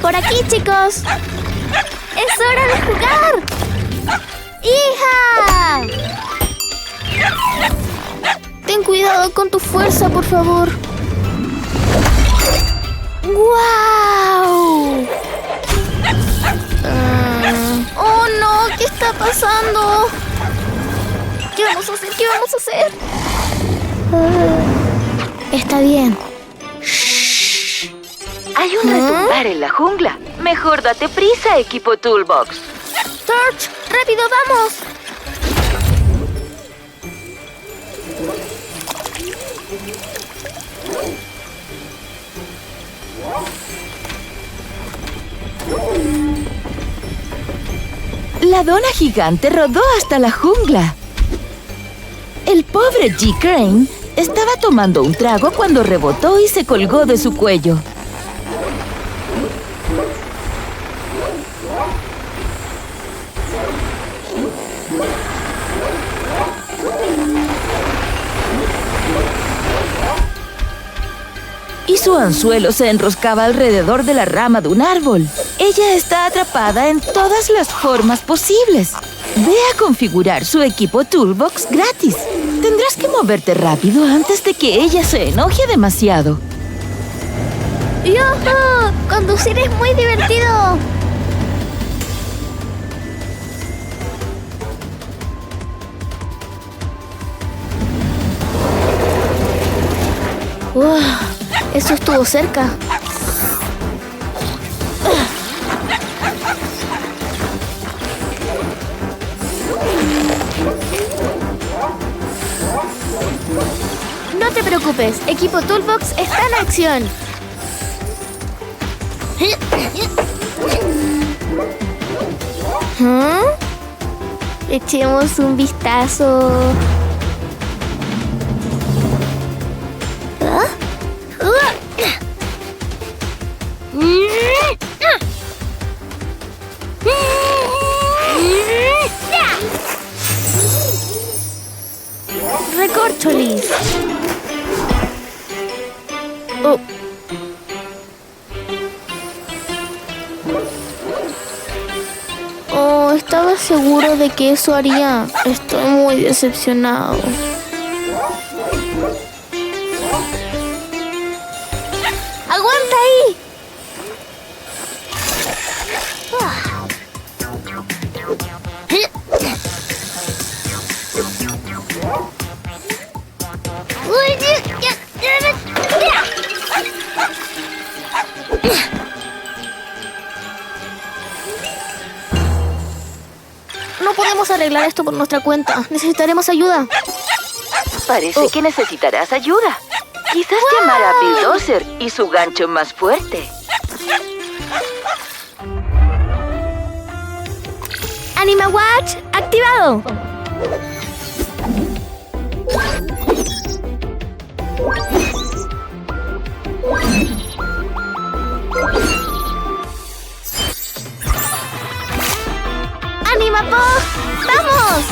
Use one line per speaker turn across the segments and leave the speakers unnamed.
Por aquí, chicos. ¡Es hora de jugar! ¡Hija! Ten cuidado con tu fuerza, por favor. ¡Guau! ¡Oh, no! ¿Qué está pasando? ¿Qué vamos a hacer? ¿Qué vamos a hacer? Está bien.
Hay un retumbar en la jungla. Mejor date prisa, equipo Toolbox.
Torch, rápido, vamos.
La dona gigante rodó hasta la jungla. El pobre G. Crane estaba tomando un trago cuando rebotó y se colgó de su cuello. Y su anzuelo se enroscaba alrededor de la rama de un árbol. Ella está atrapada en todas las formas posibles. Ve a configurar su equipo Toolbox gratis. Tendrás que moverte rápido antes de que ella se enoje demasiado.
¡Yujú! ¡Conducir es muy divertido! Eso estuvo cerca. No te preocupes, equipo Toolbox está en acción. Echemos un vistazo. Recorcholis. Estaba seguro de que eso haría. Estoy muy decepcionado. ¡Aguanta ahí! No podemos arreglar esto por nuestra cuenta. Necesitaremos ayuda.
Parece que necesitarás ayuda. Quizás llamar a Bulldozer y su gancho más fuerte.
Anima Watch activado. ¡Anima Pop! ¡Vamos!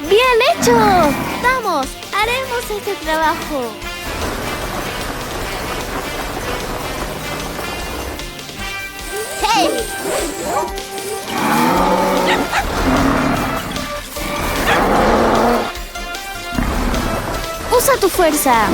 ¡Bien hecho! ¡Vamos! ¡Haremos este trabajo! ¡Hey! ¡Usa tu fuerza!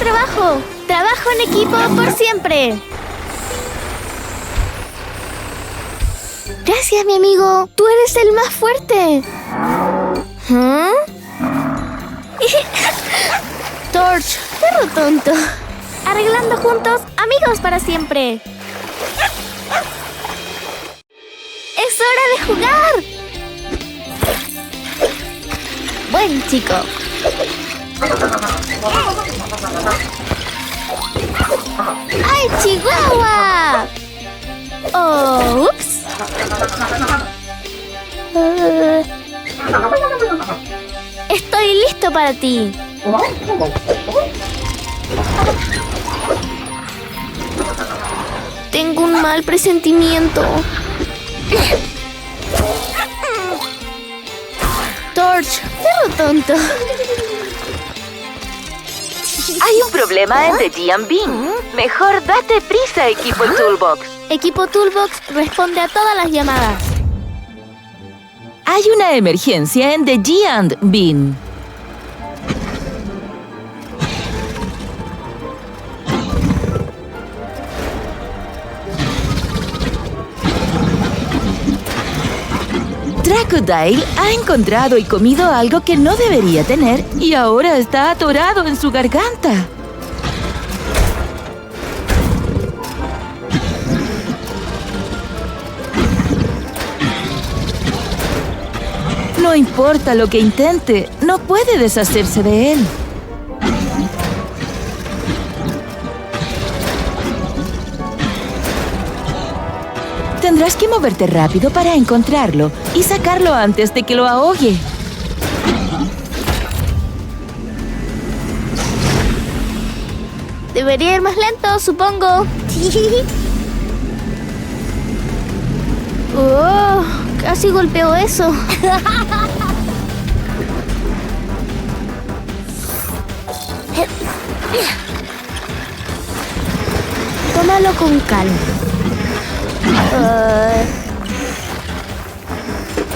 trabajo! ¡Trabajo en equipo por siempre! Gracias, mi amigo. Tú eres el más fuerte. ¿Ah? Torch, perro tonto. Arreglando juntos, amigos para siempre. ¡Es hora de jugar! Buen chico. ¡Ay, Chihuahua! ¡Oh, ups! Estoy listo para ti. Tengo un mal presentimiento. Torch, perro tonto.
Hay un problema en The Bean. Mejor date prisa, equipo Toolbox.
Equipo Toolbox responde a todas las llamadas.
Hay una emergencia en The Bean. Crocodile ha encontrado y comido algo que no debería tener y ahora está atorado en su garganta. No importa lo que intente, no puede deshacerse de él. Tendrás que moverte rápido para encontrarlo y sacarlo antes de que lo ahogue.
Debería ir más lento, supongo. Oh, casi golpeó eso. Tómalo con calma.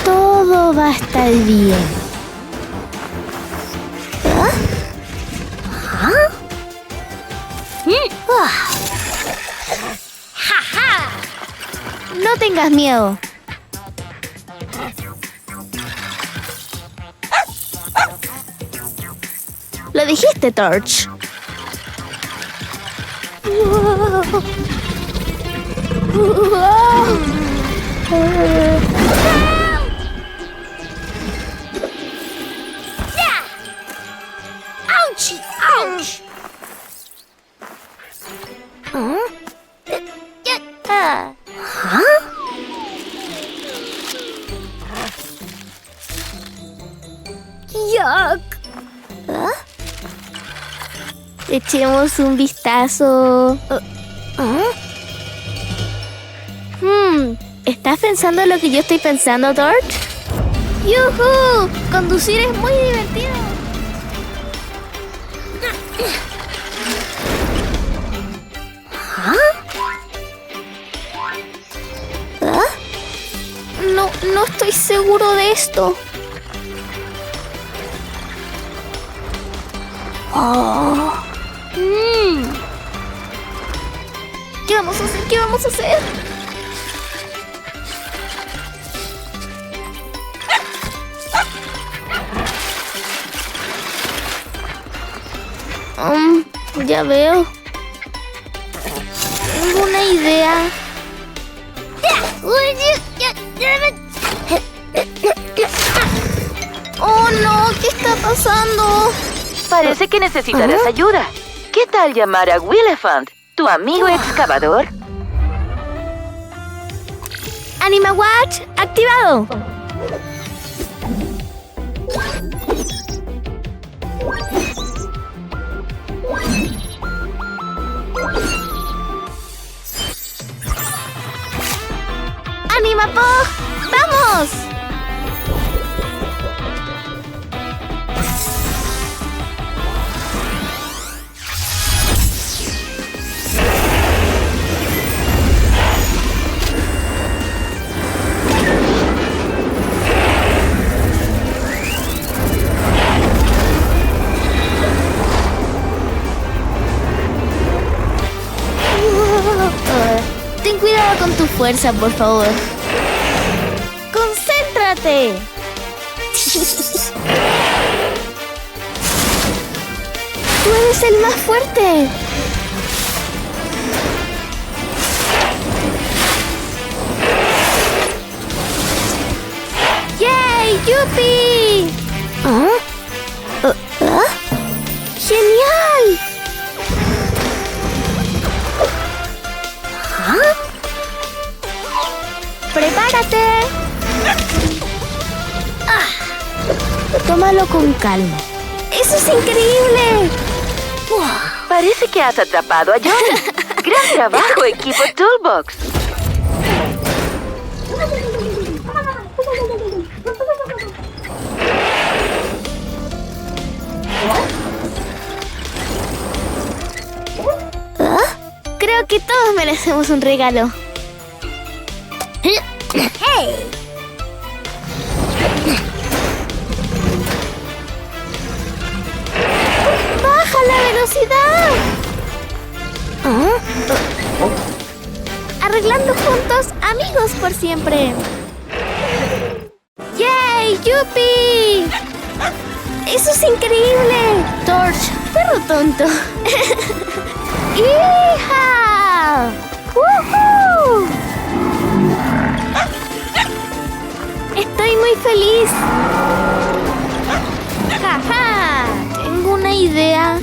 Todo va a estar bien. No tengas miedo. Lo dijiste, Torch. ¡Ouch! ¡Ouch! ¡Yuck! Echemos un vistazo. ¿Estás pensando lo que yo estoy pensando, Torch? ¡Yujú! Conducir es muy divertido. No estoy seguro de esto. ¿Qué vamos a hacer? ¿Qué vamos a hacer? Ya veo. Tengo una idea. ¡Oh, no! ¿Qué está pasando?
Parece que necesitarás ayuda. ¿Qué tal llamar a Willefant, tu amigo excavador?
Anima Watch activado. ¡Anima Pog! ¡Vamos! fuerza, por favor. ¡Concéntrate! ¡Tú eres el más fuerte! ¡Yay! ¡Yupi! ¡Genial! ¡Prepárate! Tómalo con calma. ¡Eso es increíble!
Parece que has atrapado a Johnny. ¡Gran trabajo, equipo Toolbox!
Creo que todos merecemos un regalo. ¡Hey! ¡Baja la velocidad! Arreglando juntos, amigos por siempre. ¡Yay! ¡Yupi! ¡Eso es increíble! Torch, perro tonto. ¡Hija! ¡Woohoo! Estoy muy feliz. ¡Jaja! Tengo una idea.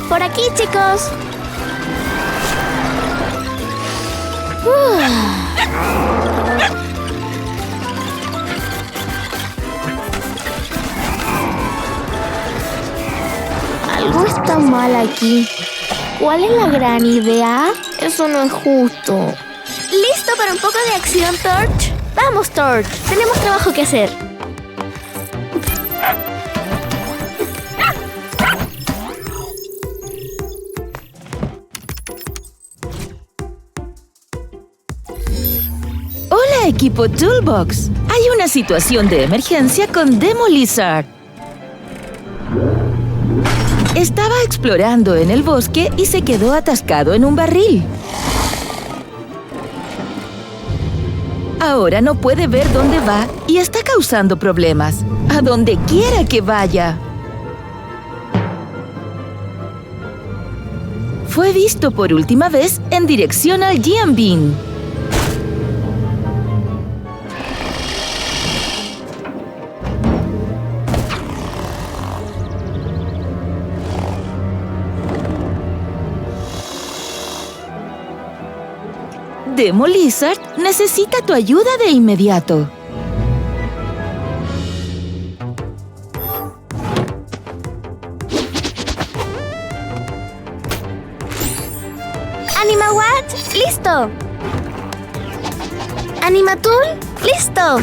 Por aquí, chicos. Algo está mal aquí. ¿Cuál es la gran idea? Eso no es justo. ¿Listo para un poco de acción, Torch? Vamos, Torch. Tenemos trabajo que hacer.
Hola, equipo Toolbox. Hay una situación de emergencia con Demo Lizard. Estaba explorando en el bosque y se quedó atascado en un barril. Ahora no puede ver dónde va y está causando problemas, a donde quiera que vaya. Fue visto por última vez en dirección al Geom Bean. Demo Lizard necesita tu ayuda de inmediato.
Anima Watt, listo. Anima Tool, listo.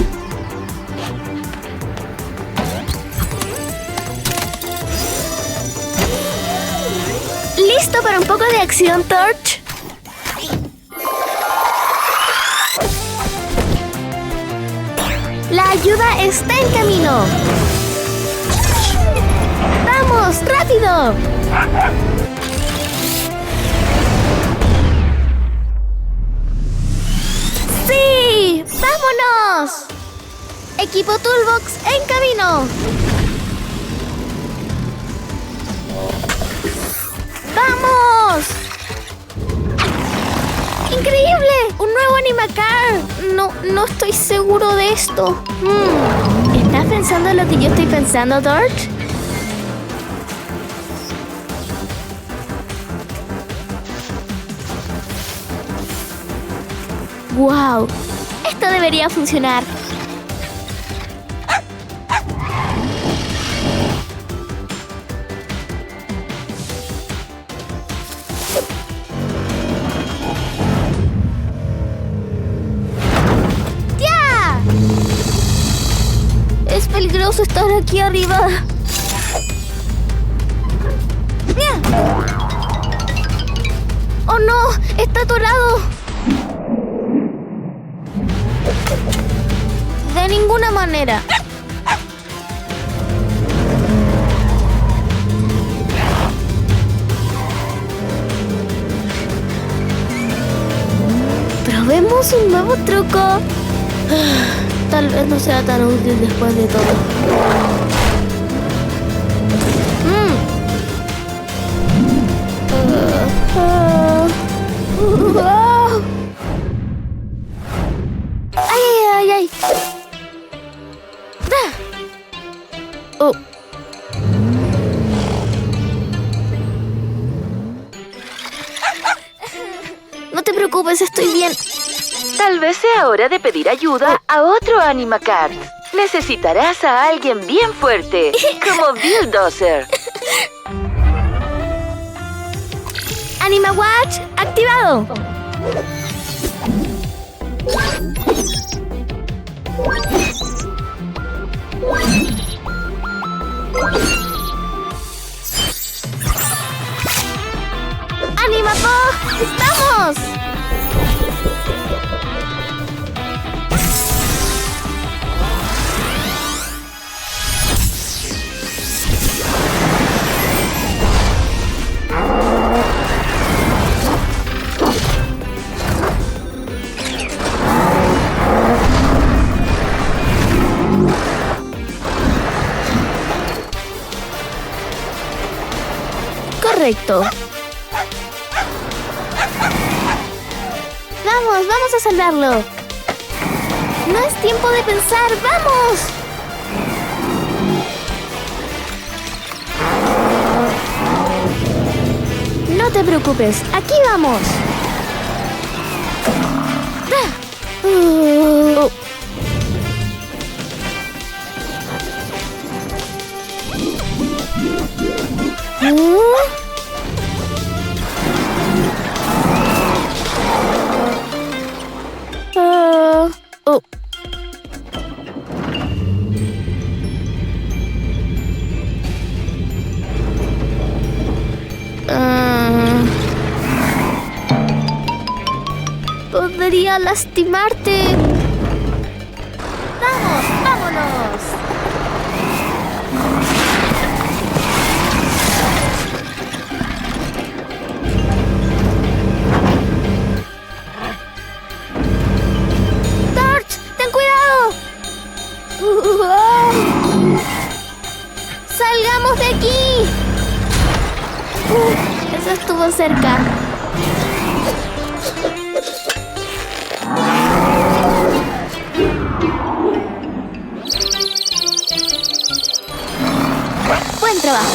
¿Listo para un poco de acción, Torch? La ayuda está en camino. ¡Vamos, rápido! ¡Sí! ¡Vámonos! Equipo Toolbox en camino. ¡Vamos! ¡Increíble! ¡Un nuevo Animacar! No estoy seguro de esto. ¿Estás pensando lo que yo estoy pensando, Torch? ¡Wow! Esto debería funcionar. Es peligroso estar aquí arriba. ¡Oh no! ¡Está atorado! De ninguna manera. Tenemos un nuevo truco. Tal vez no sea tan útil después de todo. ¡Ay, ay, ay! ¡Oh! No te preocupes, estoy bien.
Tal vez sea hora de pedir ayuda a otro Animacart. Necesitarás a alguien bien fuerte, como Bulldozer.
Animawatch activado. ¡Animapod! ¡Estamos! Correcto. Vamos a salvarlo. No es tiempo de pensar, ¡vamos! No te preocupes, aquí vamos. Oh. Oh. Podría lastimarte. ¡Vamos! ¡Vámonos! ¡Salgamos de aquí! Eso estuvo cerca. Buen trabajo.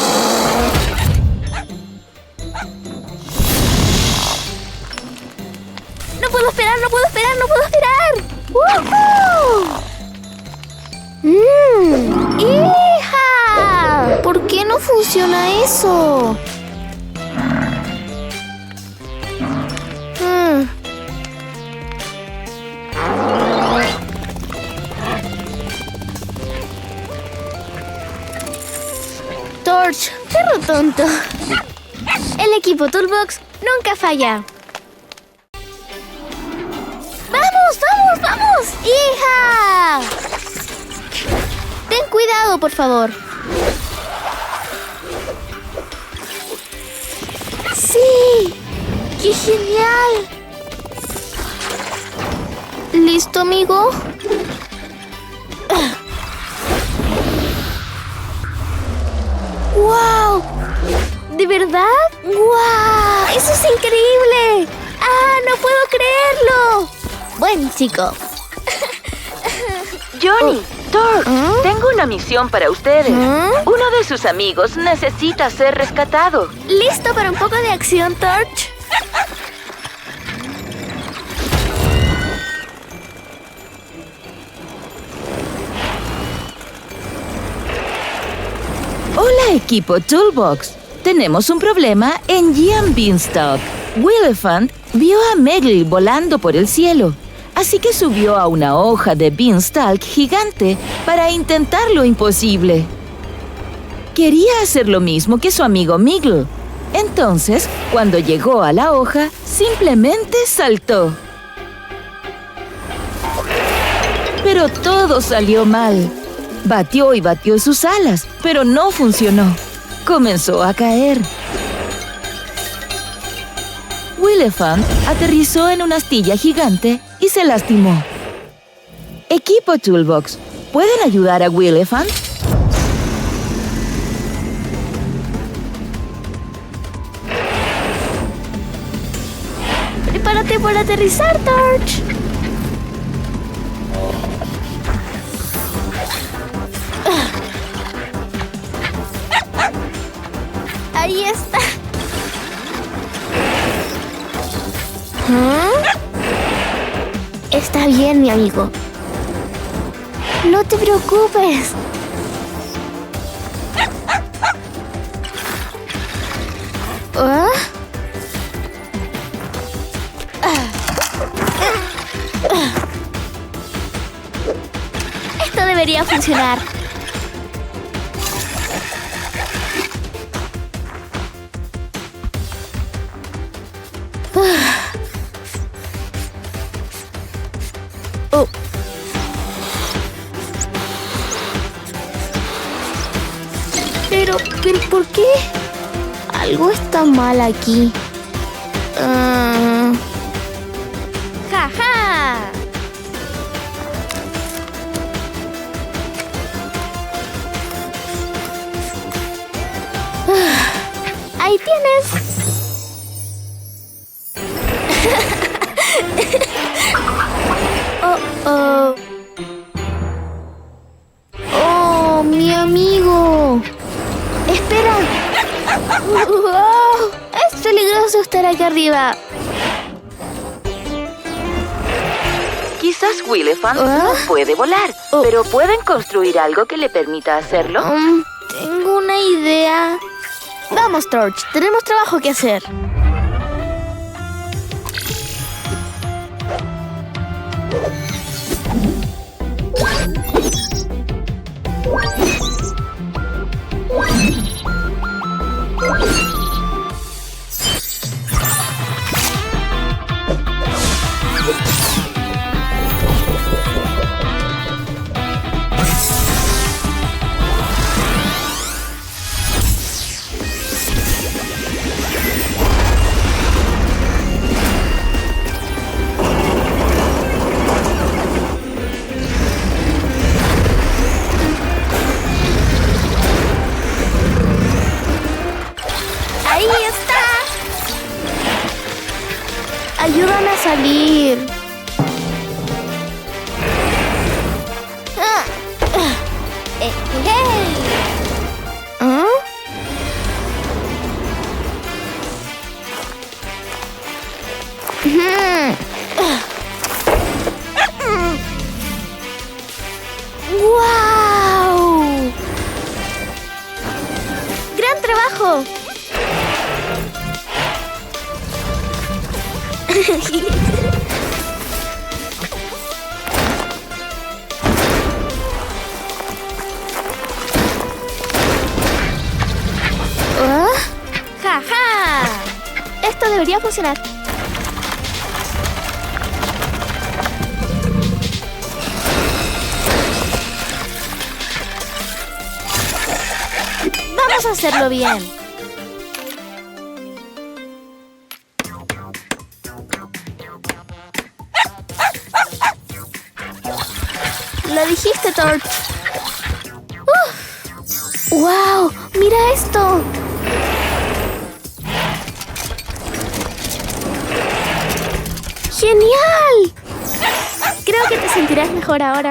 No puedo esperar, no puedo esperar, no puedo esperar. ¡Woohoo! ¡Hija! ¿Por qué no funciona eso? Torch, perro tonto. El equipo Toolbox nunca falla. ¡Vamos, vamos, vamos! ¡Hija! Ten cuidado, por favor. ¡Sí! ¡Qué genial! ¿Listo, amigo? ¡Wow! ¿De verdad? ¡Wow! ¡Eso es increíble! ¡Ah, no puedo creerlo! Buen chico.
Johnny, Torch, tengo una misión para ustedes. Uno de sus amigos necesita ser rescatado.
¿Listo para un poco de acción, Torch?
Hola, equipo Toolbox. Tenemos un problema en Giant Beanstalk. Willefant vio a Megly volando por el cielo, así que subió a una hoja de Beanstalk gigante para intentar lo imposible. Quería hacer lo mismo que su amigo Miggle. Entonces, cuando llegó a la hoja, simplemente saltó. Pero todo salió mal. Batió y batió sus alas, pero no funcionó. Comenzó a caer. Willefant aterrizó en una astilla gigante y se lastimó. Equipo Toolbox, ¿pueden ayudar a Willefant?
¡Prepárate para aterrizar, Torch! ¡Ahí está! ¿Ah? Está bien, mi amigo. No te preocupes. ¿Ah? Esto debería funcionar. Oh. Pero, ¿por qué? Algo está mal aquí. ¡Ja, ja! Ahí tienes. Oh. Oh, mi amigo. Espera. Oh, es peligroso estar aquí arriba.
Quizás Willefant no puede volar, pero ¿pueden construir algo que le permita hacerlo?
Tengo una idea. Vamos, Torch. Tenemos trabajo que hacer. ¡Ahí está! Ayúdame a salir. ¿Ah? ¡Guau! ¡Gran trabajo! ¡Ja, ja! Esto debería funcionar. Vamos a hacerlo bien. Lo dijiste, Torch. ¡Wow! ¡Mira esto! ¡Genial! Creo que te sentirás mejor ahora.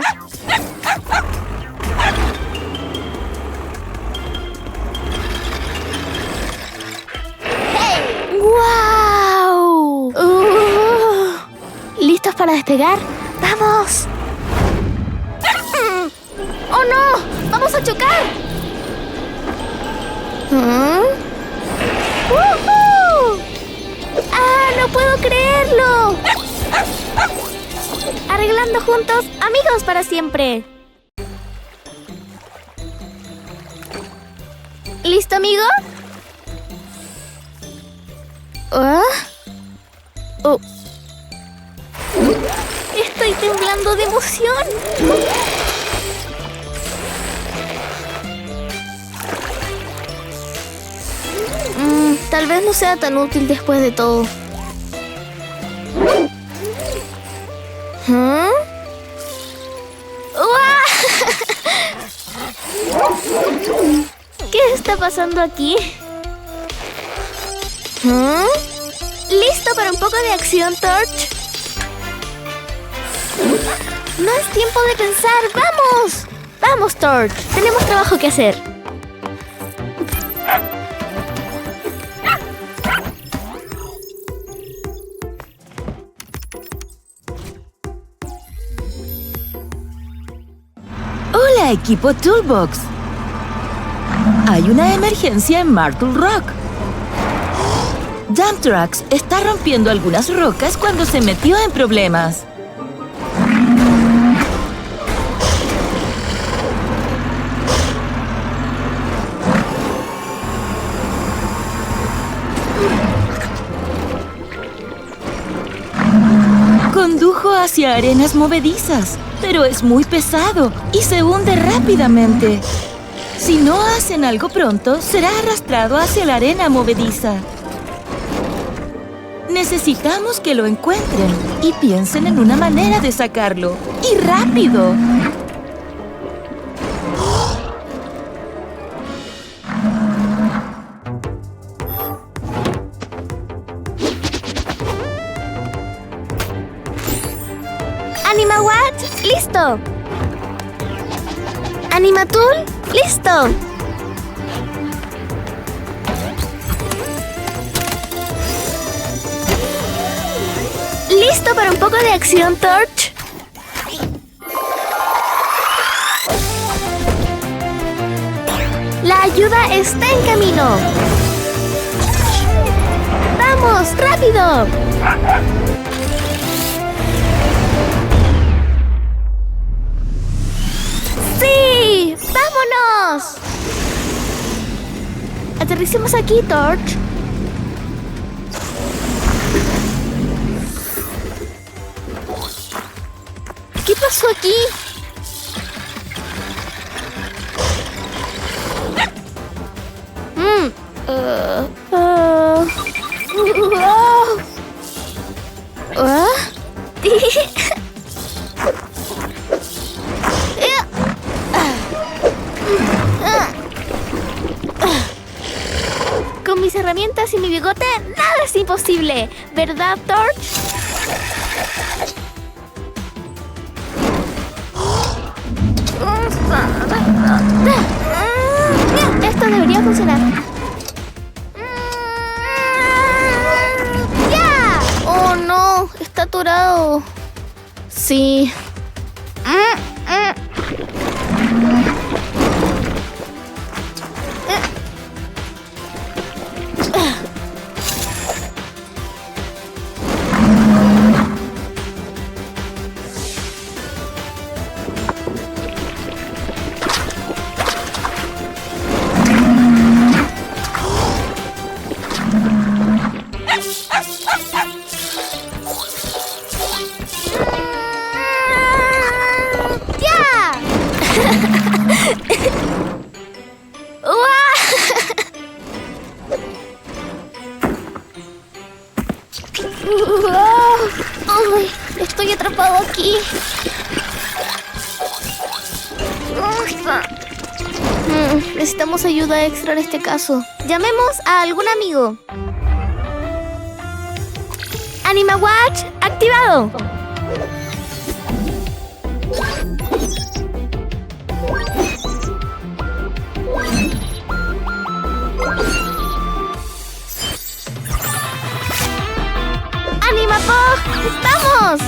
¡Guau! ¿Listos para despegar? ¡Vamos! ¡Oh, no! ¡Vamos a chocar! ¡Woohoo! ¡Ah, no puedo creerlo! Arreglando juntos, amigos para siempre. ¿Listo, amigo? Oh. Estoy temblando de emoción. Tal vez no sea tan útil después de todo. está pasando aquí? ¿Ah? ¿Listo para un poco de acción, Torch? No es tiempo de pensar. ¡Vamos! ¡Vamos, Torch! Tenemos trabajo que hacer.
Hola, equipo Toolbox. Hay una emergencia en Martul Rock. Dump Trucks está rompiendo algunas rocas cuando se metió en problemas. Condujo hacia arenas movedizas, pero es muy pesado y se hunde rápidamente. Si no hacen algo pronto, será arrastrado hacia la arena movediza. Necesitamos que lo encuentren y piensen en una manera de sacarlo. ¡Y rápido!
¿Animawatt? ¡Listo! ¿Animatool? ¡Listo! ¿Listo para un poco de acción, Torch? La ayuda está en camino. ¡Vamos, rápido! ¡Sí! ¡Vámonos! Aterricemos aquí, Torch. ¿Qué pasó aquí? Con mis herramientas y mi bigote, nada es imposible, ¿verdad, Torch? Esto debería funcionar. ¡Ya! ¡Oh, no! Está atorado. Sí. ¡Ay! Estoy atrapado aquí. Necesitamos ayuda extra en este caso. Llamemos a algún amigo. Animawatt activado. ¡Animapog! ¡Vamos!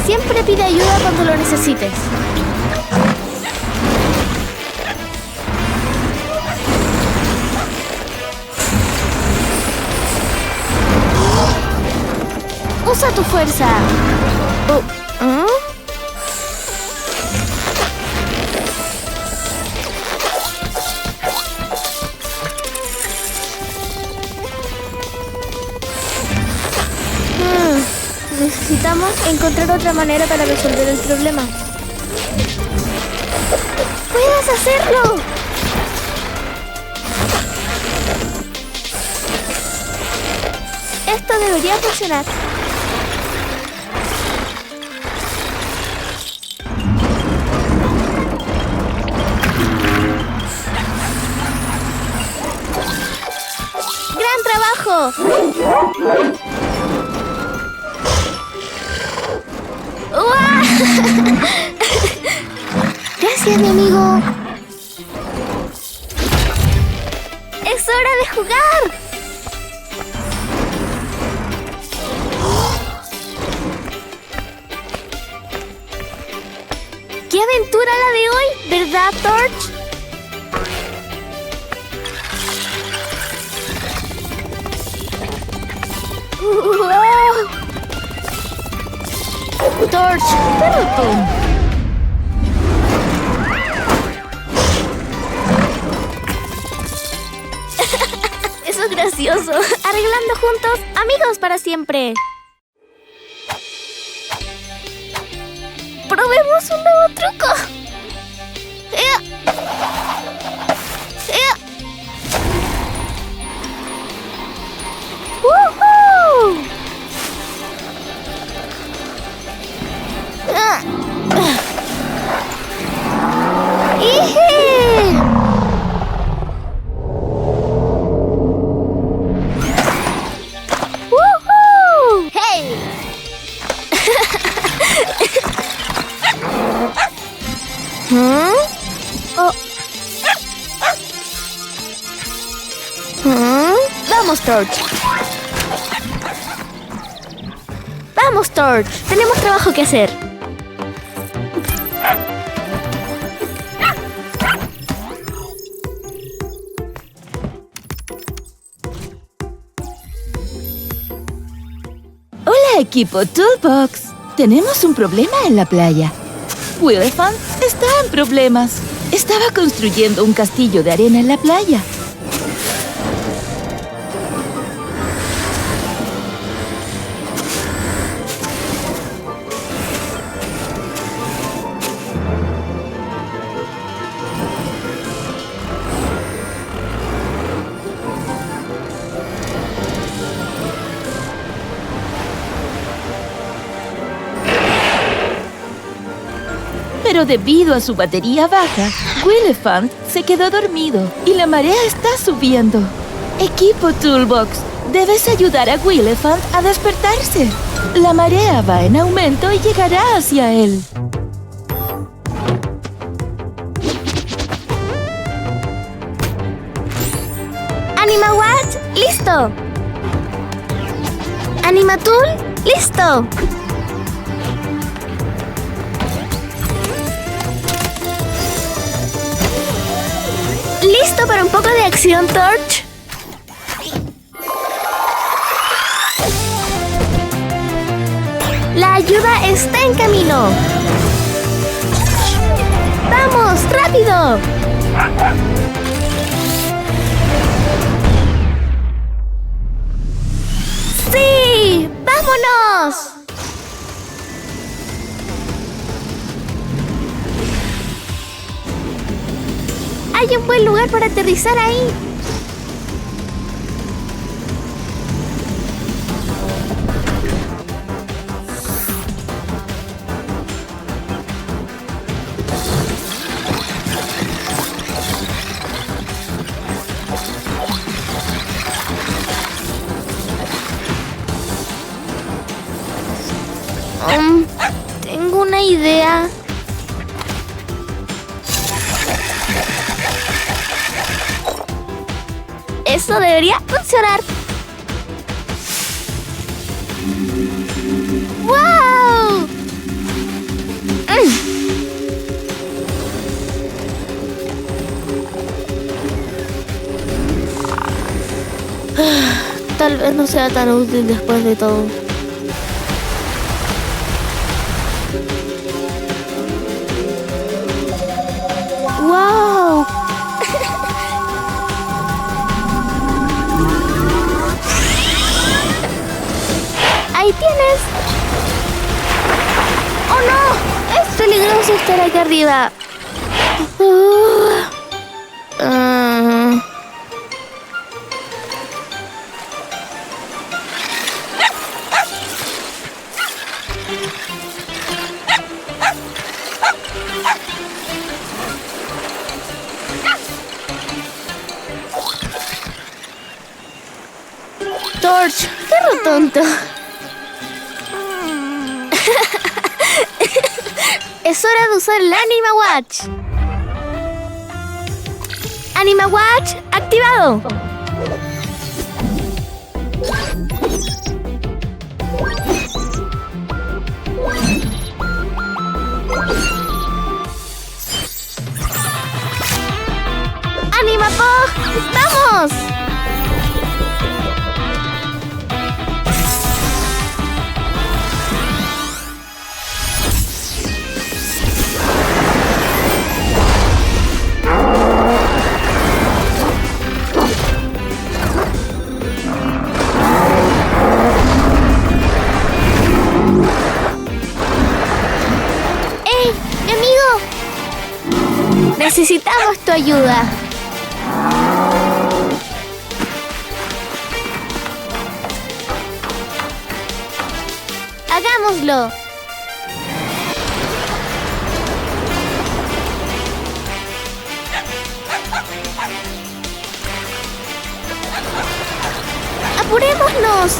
Siempre pide ayuda cuando lo necesites. Usa tu fuerza. ¿Ah? Necesitamos encontrar otra manera para resolver el problema. ¡Puedes hacerlo! Esto debería funcionar. ¡Gran trabajo! Gracias, mi amigo. ¡Es hora de jugar! ¡Qué aventura la de hoy! ¿Verdad, Torch? ¡Wow! Torch, pero tú. Eso es gracioso. Arreglando juntos, amigos para siempre. Probemos un nuevo truco. ¡Woohoo! ¡Ije! ¡Woohoo! ¡Hey! ¿Ah? Oh. ¿Ah? Vamos, Torch. Vamos, Torch. Tenemos trabajo que hacer.
Hola, equipo Toolbox. Tenemos un problema en la playa. Willefant está en problemas. Estaba construyendo un castillo de arena en la playa. Pero debido a su batería baja, Willefant se quedó dormido y la marea está subiendo. Equipo Toolbox, debes ayudar a Willefant a despertarse. La marea va en aumento y llegará hacia él.
Animawatt, listo. Animatool, listo. ¿Listo para un poco de acción, Torch? La ayuda está en camino. ¡Vamos, rápido! ¡Sí! ¡Vámonos! Hay un buen lugar para aterrizar ahí. Tengo una idea. Eso debería funcionar. ¡Wow! Tal vez no sea tan útil después de todo. hermoso estar aquí arriba. Torch, perro tonto. Es hora de usar el Anima Watch. Anima Watch activado. Anima Pog, ¡vamos! Necesitamos tu ayuda. Hagámoslo. ¡Apurémonos!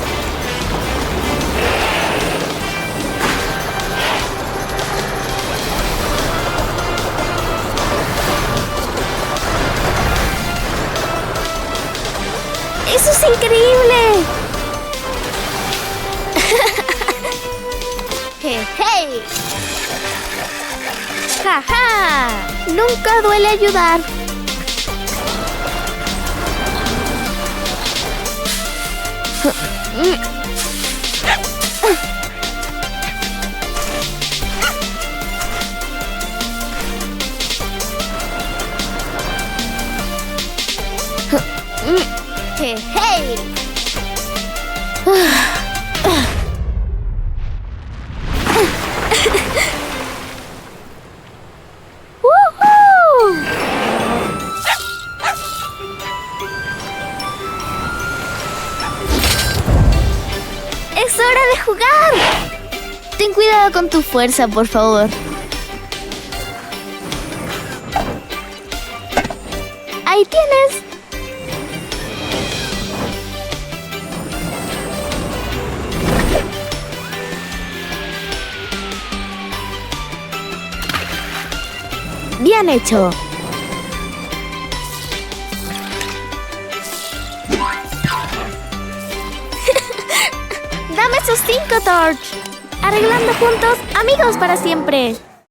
¡Eso es increíble! ¡Hey! ¡Ja, ja! Nunca duele ayudar. ¡Hey! ¡Es hora de jugar! Ten cuidado con tu fuerza, por favor. Ahí tienes. Bien hecho. Dame esos 5, Torch. Arreglando juntos, amigos para siempre.